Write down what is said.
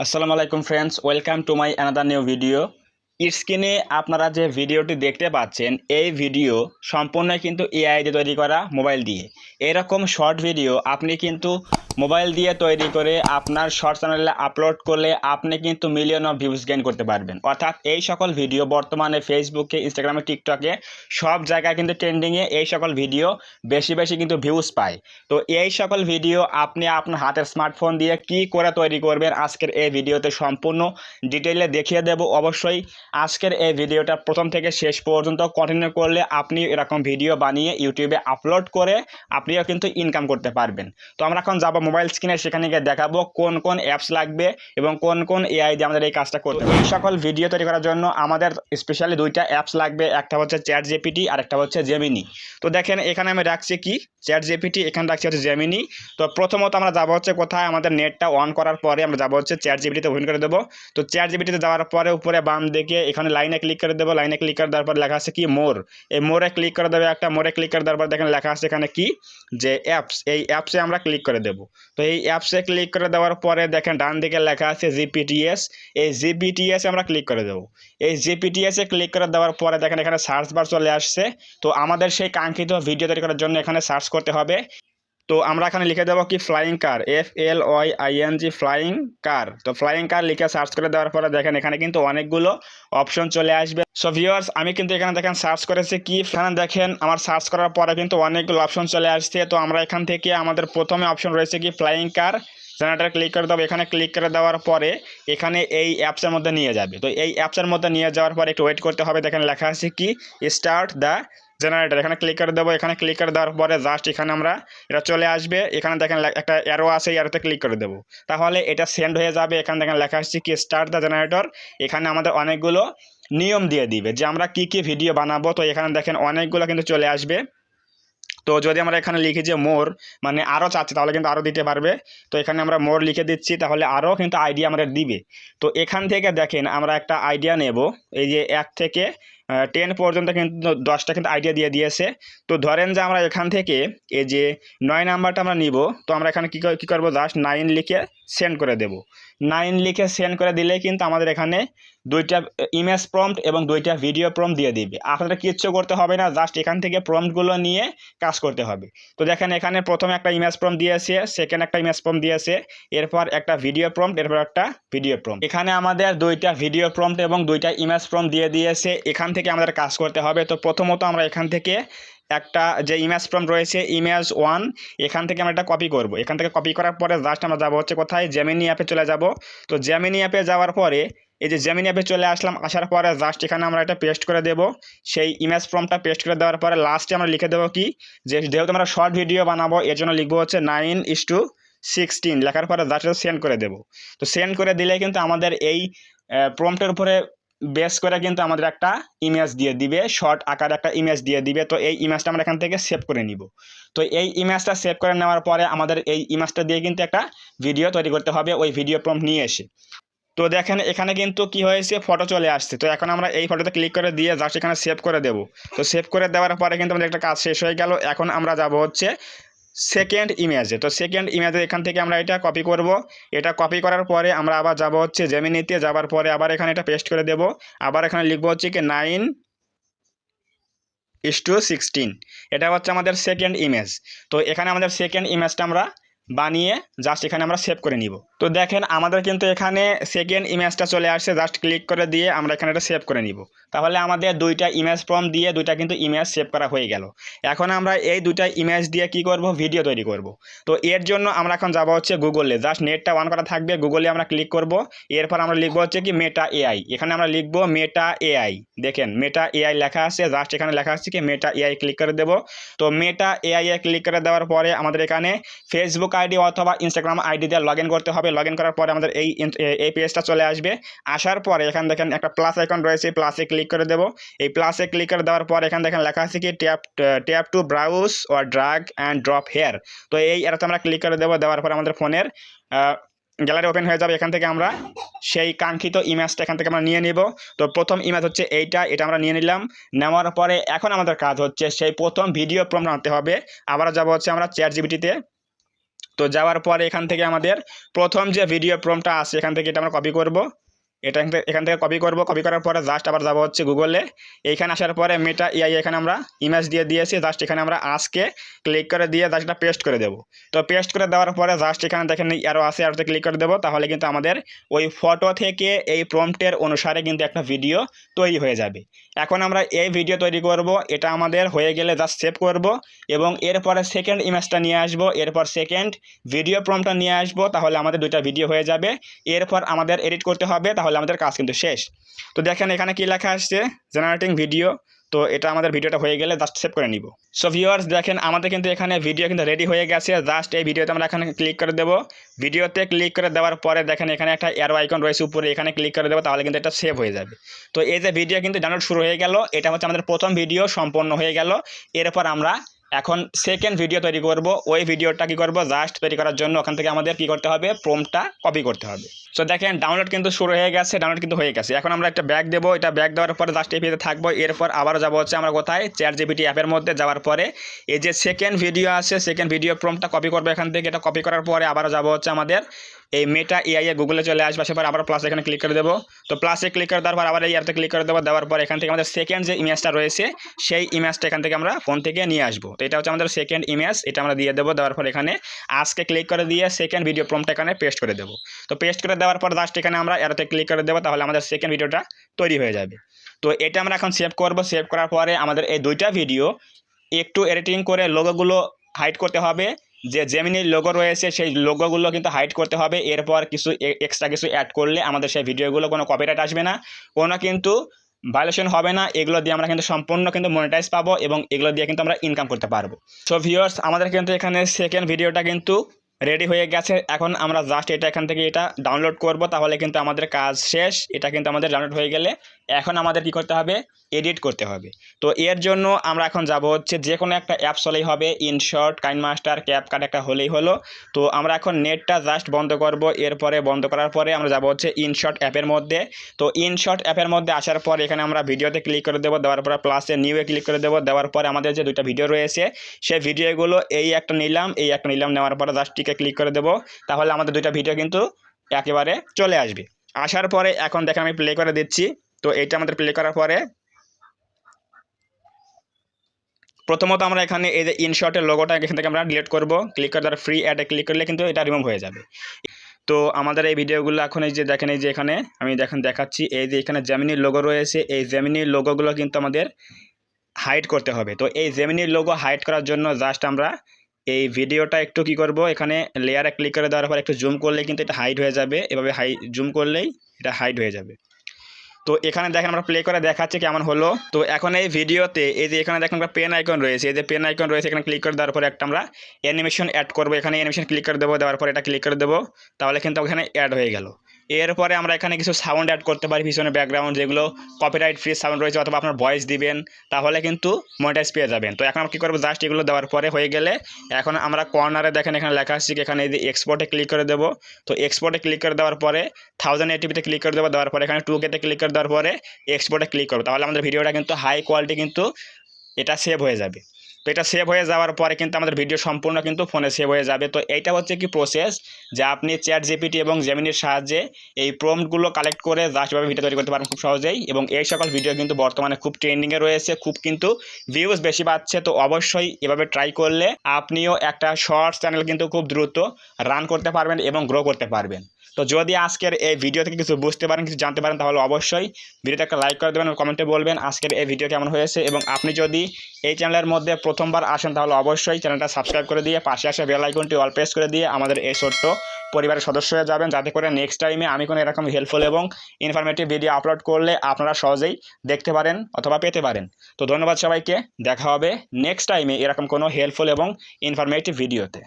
আসসালামু আলাইকুম friends, welcome to my another new video. স্ক্রিনে আপনারা যে ভিডিওটি দেখতে পাচ্ছেন, এই ভিডিও সম্পূর্ণ কিন্তু এআই দিয়ে তৈরি করা, মোবাইল দিয়ে। এরকম শর্ট ভিডিও আপনি কিন্তু মোবাইল দিয়ে তৈরি করে আপনার শর্ট চ্যানেলে আপলোড করলে আপনি কিন্তু মিলিয়ন অফ ভিউজ গেইন করতে পারবেন। অর্থাৎ এই সকল ভিডিও বর্তমানে ফেসবুকে, ইনস্টাগ্রামে, টিকটকে সব জায়গায় কিন্তু ট্রেন্ডিংয়ে এই সকল ভিডিও বেশি বেশি কিন্তু ভিউজ পায়। তো এই সকল ভিডিও আপনি আপনার হাতের স্মার্টফোন দিয়ে কি করে তৈরি করবেন আজকের এই ভিডিওতে সম্পূর্ণ ডিটেইলে দেখিয়ে দেব। অবশ্যই আজকের এই ভিডিওটা প্রথম থেকে শেষ পর্যন্ত কন্টিনিউ করলে আপনি এরকম ভিডিও বানিয়ে ইউটিউবে আপলোড করে আপনিও কিন্তু ইনকাম করতে পারবেন। তো আমরা এখন যাবো মোবাইল স্ক্রিনে, সেখানে গিয়ে দেখাবো কোন কোন অ্যাপস লাগবে এবং কোন কোন এআই দিয়ে আমাদের এই কাজটা করতে হবে। এই সকল ভিডিও তৈরি করার জন্য আমাদের স্পেশালি দুইটা অ্যাপস লাগবে, একটা হচ্ছে চ্যাট জিপিটি আর একটা হচ্ছে জেমিনি। তো দেখেন এখানে আমি রাখছি কি চ্যাট জিপিটি, এখানে রাখছি হচ্ছে জেমিনি। তো প্রথমত আমরা যাবো হচ্ছে কোথায়, আমাদের নেটটা অন করার পরে আমরা যাবো হচ্ছে চ্যাট জিপিটিতে ওপেন করে দেবো। তো চ্যাট জিপিটিতে যাওয়ার পরে উপরে বাম দিকে এখানে লাইনে ক্লিক করে দেবো। লাইনে ক্লিক করে দেওয়ার পর লেখা আছে কি মোর, এই মোরে ক্লিক করে দেবে একটা। মোরে ক্লিক করে দেওয়ার পর দেখেন লেখা আছে এখানে কি যে অ্যাপস, এই অ্যাপসে আমরা ক্লিক করে দেবো। তো এই অ্যাপসে ক্লিক করে দেওয়ার পরে দেখেন ডান দিকে লেখা আছে জিপিটিএস, এই জিপিটিএস আমরা ক্লিক করে দেবো। এই জিপিটিএসে ক্লিক করে দেওয়ার পরে দেখেন এখানে সার্চ বার চলে আসছে। তো আমাদের সেই কাঙ্ক্ষিত ভিডিও তৈরি করার জন্য এখানে সার্চ করতে হবে। তো আমরা এখানে লিখে দেবো কি ফ্লাইং কার, FLYING ফ্লাইং কার। তো ফ্লাইং কার লিখে সার্চ করে দেওয়ার পরে দেখেন এখানে কিন্তু অনেকগুলো অপশন চলে আসবে। সো ভিউয়ার্স, আমি কিন্তু এখানে দেখেন সার্চ করেছি কি, এখানে দেখেন আমার সার্চ করার পরে কিন্তু অনেকগুলো অপশন চলে আসছে। তো আমরা এখান থেকে আমাদের প্রথমে অপশন রয়েছে কি ফ্লাইং কার জেনারেটর, ক্লিক করে দেবো। এখানে ক্লিক করে দেওয়ার পরে এখানে এই অ্যাপসের মধ্যে নিয়ে যাবে। তো এই অ্যাপসের মধ্যে নিয়ে যাওয়ার পরে একটু ওয়েট করতে হবে। দেখেন লেখা আছে কি স্টার্ট দ্য জেনারেটর, এখানে ক্লিক করে দেবো। এখানে ক্লিক করে দেওয়ার পরে জাস্ট এখানে আমরা এটা চলে আসবে। এখানে দেখেন একটা অ্যারো আছে, অ্যারোতে ক্লিক করে দেবো, তাহলে এটা সেন্ড হয়ে যাবে। এখানে দেখেন লেখা আসছে কি স্টার্ট দ্য জেনারেটর। এখানে আমাদের অনেকগুলো নিয়ম দিয়ে দিবে যে আমরা কি কি ভিডিও বানাবো। তো এখানে দেখেন অনেকগুলো কিন্তু চলে আসবে। তো যদি আমরা এখানে লিখি যে মোর, মানে আরও চাচ্ছি, তাহলে কিন্তু আরও দিতে পারবে। তো এখানে আমরা মোর লিখে দিচ্ছি, তাহলে আরও কিন্তু আইডিয়া আমাদের দিবে। তো এখান থেকে দেখেন আমরা একটা আইডিয়া নেব। এই যে 1 থেকে 10 পর্যন্ত কিন্তু 10টা কিন্তু আইডিয়া দিয়ে দিয়েছে। তো ধরেন যে আমরা এখান থেকে এই যে 9 নাম্বারটা আমরা নিব। তো আমরা এখানে কী করবো, জাস্ট 9 লিখে সেন্ড করে দেব। 9 লিখে সেন্ড করে দিলে কিন্তু আমাদের এখানে 2টা ইমেজ প্রম্পট এবং 2টা ভিডিও প্রম্পট দিয়ে দিবে। আপনাদের কিচ্ছু করতে হবে না, জাস্ট এখান থেকে প্রম্পটগুলো নিয়ে কাজ করতে হবে। তো দেখেন এখানে প্রথমে একটা ইমেজ প্রম্পট দিয়েছে, সেকেন্ড একটা ইমেজ প্রম্পট দিয়েছে, এরপর একটা ভিডিও প্রম্পট, এরপর একটা ভিডিও প্রম্পট। এখানে আমাদের 2টা ভিডিও প্রম্পট এবং 2টা ইমেজ প্রম্পট দিয়ে দিয়েছে। এখান থেকে আমাদের কাজ করতে হবে। তো প্রথমত আমরা এখান থেকে একটা যে ইমেজ প্রম্পট রয়েছে ইমেজ 1, এখান থেকে আমরা এটা কপি করব। এখান থেকে কপি করার পরে জাস্ট আমরা যাবো হচ্ছে কোথায়, জেমিনি অ্যাপে চলে যাব। তো জেমিনি অ্যাপে যাওয়ার পরে এই যে জেমিনি অ্যাপে চলে আসলাম, আসার পরে জাস্ট এখানে আমরা এটা পেস্ট করে দেব। সেই ইমেজ প্রম্পটটা পেস্ট করে দেওয়ার পরে লাস্টে আমরা লিখে দেবো কি, যেহেতু আমরা শর্ট ভিডিও বানাবো এর জন্য লিখবো হচ্ছে 9:16 লেখার পরে জাস্ট সেন্ড করে দেব। তো সেন্ড করে দিলে কিন্তু আমাদের এই প্রম্পটের উপরে বেস করে কিন্তু আমাদের একটা ইমেজ দিয়ে দিবে, শর্ট আকারে একটা ইমেজ দিয়ে দিবে। তো এই ইমেজটা আমরা এখান থেকে সেভ করে নিব। তো এই ইমেজটা সেভ করে নেওয়ার পরে আমাদের এই ইমেজটা দিয়ে কিন্তু একটা ভিডিও তৈরি করতে হবে ওই ভিডিও প্রম্পট নিয়ে এসে। তো দেখেন এখানে কিন্তু কি হয়েছে, ফটো চলে আসছে। তো এখন আমরা এই ফটোতে ক্লিক করে দিয়ে জাস্ট এখানে সেভ করে দেব। তো সেভ করে দেওয়ার পরে কিন্তু আমাদের একটা কাজ শেষ হয়ে গেল। এখন আমরা যাব হচ্ছে সেকেন্ড ইমেজে। তো সেকেন্ড ইমেজে এখান থেকে আমরা এটা কপি করব। এটা কপি করার পরে আমরা আবার যাব হচ্ছে জেমিনিতে, যাওয়ার পরে আবার এখানে এটা পেস্ট করে দেব। আবার এখানে লিখবো হচ্ছে কি 9:16, এটা হচ্ছে আমাদের সেকেন্ড ইমেজ। তো এখানে আমাদের সেকেন্ড ইমেজটা আমরা বানিয়ে জাস্ট এখানে আমরা সেভ করে নিব। তো দেখেন আমাদের কিন্তু এখানে সেকেন্ড ইমেজটা চলে আসছে, জাস্ট ক্লিক করে দিয়ে আমরা এখানে এটা সেভ করে নিব। তাহলে আমাদের 2টা ইমেজ প্রম্পট দিয়ে 2টা কিন্তু ইমেজ সেভ করা হয়ে গেল। এখন আমরা এই 2টা ইমেজ দিয়ে কি করব, ভিডিও তৈরি করব। তো এর জন্য আমরা এখন যাব হচ্ছে গুগলে, জাস্ট নেটটা অন করা থাকবে, গুগলে আমরা ক্লিক করব। এরপর আমরা লিখবো হচ্ছে কি মেটা এআই, এখানে আমরা লিখবো মেটা এআই। দেখেন মেটা এআই লেখা আছে, জাস্ট এখানে লেখা আছে কি মেটা এআই, ক্লিক করে দেব। তো মেটা এআই এ ক্লিক করে দেওয়ার পরে আমাদের এখানে ফেসবুক আইডি অথবা ইনস্টাগ্রাম আইডি দিয়ে লগ ইন করতে হবে। লগ ইন করার পরে আমাদের এই পেজটা চলে আসবে। আসার পরে এখানে দেখেন একটা প্লাস আইকন রয়েছে, প্লাসে ক্লিক করে দেব। এই প্লাসে ক্লিক করে দেওয়ার পর এখানে দেখেন লেখা আছে কি tap to browse or drag and drop here. তো এই এটাতে আমরা ক্লিক করে দেবো। দেওয়ার পরে আমাদের ফোনের গ্যালারি ওপেন হয়ে যাবে। এখান থেকে আমরা সেই কাঙ্ক্ষিত ইমেজটা এখান থেকে আমরা নিয়ে নিব। তো প্রথম ইমেজ হচ্ছে এটা আমরা নিয়ে নিলাম। নেওয়ার পরে এখন আমাদের কাজ হচ্ছে সেই প্রথম ভিডিও প্রম্পট আনতে হবে। আবার যাব হচ্ছে আমরা চ্যাট জিপিটিতে। তো যাওয়ার পরে এখান থেকে আমাদের প্রথম যে ভিডিও প্রম্পটটা আছে এখান থেকে এটা আমরা কপি করব। এখান থেকে কপি করব। কপি করার পরে জাস্ট আবার যাবো হচ্ছে গুগলে। এইখানে আসার পরে মেটা এআই এখানে আমরা ইমেজ দিয়ে দিয়েছি। জাস্ট এখানে আমরা আজকে ক্লিক করে দিয়ে জাস্ট এটা পেস্ট করে দেবো। তো পেস্ট করে দেওয়ার পরে জাস্ট এখানে দেখেন অ্যারো আছে, অ্যারোতে ক্লিক করে দেবো। তাহলে কিন্তু আমাদের ওই ফটো থেকে এই প্রম্পটের অনুসারে কিন্তু একটা ভিডিও তৈরি হয়ে যাবে। এখন আমরা এই ভিডিও তৈরি করব। এটা আমাদের হয়ে গেলে জাস্ট সেভ করব এবং এরপরে সেকেন্ড ইমেজটা নিয়ে আসবো, এরপর সেকেন্ড ভিডিও প্রম্পটটা নিয়ে আসবো। তাহলে আমাদের দুইটা ভিডিও হয়ে যাবে। এরপর আমাদের এডিট করতে হবে, তাহলে আমাদের কাজ কিন্তু শেষ। তো দেখেন এখানে কি লেখা আসছে, জেনারেটিং ভিডিও। তো এটা আমাদের ভিডিওটা হয়ে গেলে জাস্ট সেভ করে নিব। সো ভিউয়ার্স দেখেন আমাদের কিন্তু এখানে ভিডিও কিন্তু রেডি হয়ে গেছে। জাস্ট এই ভিডিওতে আমরা এখানে ক্লিক করে দেবো। ভিডিওতে ক্লিক করে দেওয়ার পরে দেখেন এখানে একটা অ্যারো আইকন রয়েছে উপরে, এখানে ক্লিক করে দেবো। তাহলে কিন্তু এটা সেভ হয়ে যাবে। তো এই যে ভিডিও কিন্তু ডাউনলোড শুরু হয়ে গেল। এটা হচ্ছে আমাদের প্রথম ভিডিও সম্পন্ন হয়ে গেল। এরপর আমরা এখন সেকেন্ড ভিডিও তৈরি করব। ওই ভিডিওটা কি করব, জাস্ট তৈরি করার জন্য ওখান থেকে আমাদের কি করতে হবে, প্রম্পটটা কপি করতে হবে। সো দেখেন ডাউনলোড কিন্তু শুরু হয়ে গেছে, ডাউনলোড কিন্তু হয়ে গেছে। এখন আমরা একটা ব্যাক দেবো। এটা ব্যাক দেওয়ার পরে জাস্ট এই পেজে থাকবো। এরপর আবারও যাবো হচ্ছে আমরা কোথায়, চ্যাটজিপিটি অ্যাপের মধ্যে যাওয়ার পরে এই যে সেকেন্ড ভিডিও আছে, সেকেন্ড ভিডিও প্রম্পটটা কপি করবো এখান থেকে। এটা কপি করার পরে আবারও যাবো হচ্ছে আমাদের এই মেটা এআই এ গুগলে চলে আসবে। আসার পর আবার প্লাস এখানে ক্লিক করে দেবো। তো প্লাসে ক্লিক করে দেওয়ার পর আবার এই অ্যাপতে ক্লিক করে দেবো। দেওয়ার পর এখান থেকে আমাদের সেকেন্ড যে ইমেজটা রয়েছে সেই ইমেজটা এখান থেকে আমরা ফোন থেকে নিয়ে আসবো। তো এটা হচ্ছে আমাদের সেকেন্ড ইমেজ, এটা আমরা দিয়ে দেবো। দেওয়ার পর এখানে আজকে ক্লিক করে দিয়ে সেকেন্ড ভিডিও প্রম্পটটা এখানে পেস্ট করে দেবো। তো পেস্ট করে দেওয়ার পর জাস্ট এখানে আমরা অ্যারোতে ক্লিক করে দেবো। তাহলে আমাদের সেকেন্ড ভিডিওটা তৈরি হয়ে যাবে। তো এটা আমরা এখন সেভ করব। সেভ করার পরে আমাদের এই দুইটা ভিডিও একটু এডিটিং করে লোগোগুলো হাইড করতে হবে। যে জেমিনির লোগো রয়েছে সেই লোগোগুলো কিন্তু হাইড করতে হবে। এরপর কিছু এক্সট্রা কিছু অ্যাড করলে আমাদের সেই ভিডিওগুলো কোনো কপিরাইট আসবে না, কোনো কিন্তু ভায়োলেশন হবে না। এগুলো দিয়ে আমরা কিন্তু সম্পূর্ণ কিন্তু মনিটাইজ পাবো এবং এগুলো দিয়ে কিন্তু আমরা ইনকাম করতে পারবো। সো ভিউয়ার্স আমাদের কিন্তু এখানে সেকেন্ড ভিডিওটা কিন্তু রেডি হয়ে গেছে। এখন আমরা জাস্ট এটা এখান থেকে এটা ডাউনলোড করব। তাহলে কিন্তু আমাদের কাজ শেষ। এটা কিন্তু আমাদের ডাউনলোড হয়ে গেলে এখন আমাদের কি করতে হবে, এডিট করতে হবে। তো এর জন্য আমরা এখন যাব হচ্ছে যে কোনো একটা অ্যাপস হলেই হবে, ইনশর্ট, কাইনমাস্টার, ক্যাপকাট একটা হলেই হলো। তো আমরা এখন নেটটা জাস্ট বন্ধ করব। এরপরে বন্ধ করার পরে আমরা যাব হচ্ছে ইনশর্ট অ্যাপের মধ্যে। তো ইনশর্ট অ্যাপের মধ্যে আসার পর এখানে আমরা ভিডিওতে ক্লিক করে দেবো। দেওয়ার পরে প্লাসে নিউয়ে ক্লিক করে দেবো। দেওয়ার পরে আমাদের যে দুইটা ভিডিও রয়েছে সেই ভিডিওগুলো এই একটা নিলাম, এই একটা নিলাম। নেওয়ার পরে জাস্ট ক্লিক করে দেবো। তাহলে আমাদের দুইটা ভিডিও কিন্তু একেবারে চলে আসবে। আসার পরে এখন দেখেন আমি প্লে করে দিচ্ছি। তো এইটা আমাদের প্লে করার পরে প্রথমত আমরা এখানে এই যে ইনশর্টের লোগোটা এখান থেকে আমরা ডিলিট করব। ক্লিক করে তার ফ্রি অ্যাডে ক্লিক করলে কিন্তু এটা রিমুভ হয়ে যাবে। তো আমাদের এই ভিডিওগুলো এখন এই যে দেখেন, এই যে এখানে আমি দেখাচ্ছি, এই যে এখানে জেমিনির লোগো রয়েছে, এই জেমিনির লোগোগুলো কিন্তু আমাদের হাইড করতে হবে। তো এই জেমিনির লোগো হাইড করার জন্য জাস্ট আমরা এই ভিডিওটা একটু কি করব, এখানে লেয়ারে ক্লিক করে দেওয়ার পর একটু জুম করলে কিন্তু এটা হাইড হয়ে যাবে। এভাবে জুম করলেই এটা হাইড হয়ে যাবে। তো এখানে দেখেন আমরা প্লে করে দেখাচ্ছি কেমন হলো। তো এখন এই ভিডিওতে এই যে এখানে দেখেন একটা পেন আইকন রয়েছে, এই যে পেন আইকন রয়েছে এখানে ক্লিক করে দেওয়ার পরে একটা আমরা অ্যানিমেশন অ্যাড করবো। এখানে অ্যানিমেশন ক্লিক করে দেবো। দেওয়ার পরে এটা ক্লিক করে দেবো। তাহলে কিন্তু ওখানে অ্যাড হয়ে গেল। এরপরে আমরা এখানে কিছু সাউন্ড অ্যাড করতে পারি পিছনে, ব্যাকগ্রাউন্ড যেগুলো কপিরাইট ফ্রি সাউন্ড রয়েছে, অথবা আপনার ভয়েস দিবেন, তাহলে কিন্তু মনিটাইজ পেয়ে যাবেন। তো এখন আমরা কী করবো, জাস্ট এগুলো দেওয়ার পরে হয়ে গেলে এখন আমরা কর্নারে দেখেন এখানে লেখা আসছে, এখানে এই যে এক্সপোর্টে ক্লিক করে দেবো। তো এক্সপোর্টে ক্লিক করে দেওয়ার পরে 1080p ক্লিক করে দেবো। দেওয়ার পরে এখানে 2K-তে ক্লিক করে দেওয়ার পরে এক্সপোর্টে ক্লিক করবো। তাহলে আমাদের ভিডিওটা কিন্তু হাই কোয়ালিটি কিন্তু এটা সেভ হয়ে যাবে। তো এটা সেভ হয়ে যাওয়ার পরে কিন্তু আমাদের ভিডিও সম্পূর্ণ কিন্তু ফোনে সেভ হয়ে যাবে। তো এইটা হচ্ছে কি প্রসেস, যে আপনি চ্যাটজিপিটি এবং জেমিনির সাহায্যে এই প্রম্পটগুলো কালেক্ট করে জাস্টভাবে ভিডিও তৈরি করতে পারেন খুব সহজেই। এবং এই সকল ভিডিও কিন্তু বর্তমানে খুব ট্রেন্ডিংয়ে রয়েছে, খুব কিন্তু ভিউজ বেশি পাচ্ছে। তো অবশ্যই এভাবে ট্রাই করলে আপনিও একটা শর্টস চ্যানেল কিন্তু খুব দ্রুত রান করতে পারবেন এবং গ্রো করতে পারবেন। তো যদি আজকের এই ভিডিও থেকে কিছু বুঝতে পারেন, কিছু জানতে পারেন, তাহলে অবশ্যই ভিডিওতে একটা লাইক করে দেবেন, কমেন্টে বলবেন আজকের এই ভিডিও কেমন হয়েছে। এবং আপনি যদি এই চ্যানেলের মধ্যে প্রথমবার আসেন তাহলে অবশ্যই চ্যানেলটা সাবস্ক্রাইব করে দিয়ে পাশে আসা বেল আইকনটি অল প্রেস করে দিয়ে আমাদের এই ছোট্ট পরিবারের সদস্য হয়ে যাবেন, যাতে করে নেক্সট টাইমে আমি কোনো এরকম হেল্পফুল এবং ইনফরমেটিভ ভিডিও আপলোড করলে আপনারা সহজেই দেখতে পারেন অথবা পেতে পারেন। তো ধন্যবাদ সবাইকে, দেখা হবে নেক্সট টাইমে এরকম কোনো হেল্পফুল এবং ইনফরমেটিভ ভিডিওতে।